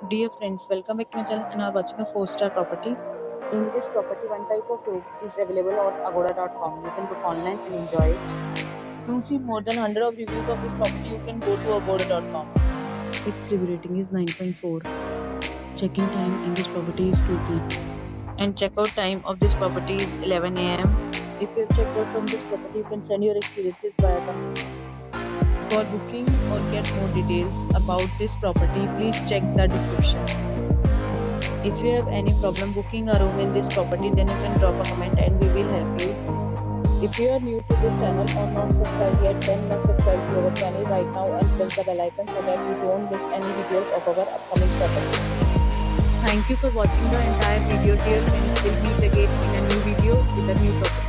Dear friends, welcome back to my channel and are watching a 4-star property. In this property, one type of room is available on agoda.com. You can book online and enjoy it. To see more than 100 of reviews of this property, you can go to agoda.com. Its review rating is 9.4. Check-in time in this property is 2 p.m. and checkout time of this property is 11 a.m. If you have checked out from this property, you can send your experiences via comments. For booking or get more details about this property, please check the description. If you have any problem booking a room in this property, then you can drop a comment and we will help you. If you are new to this channel or not subscribed yet, then must subscribe to our channel right now and press the bell icon so that you don't miss any videos of our upcoming property. Thank you for watching the entire video. Dear friends, we'll meet again in a new video with a new property.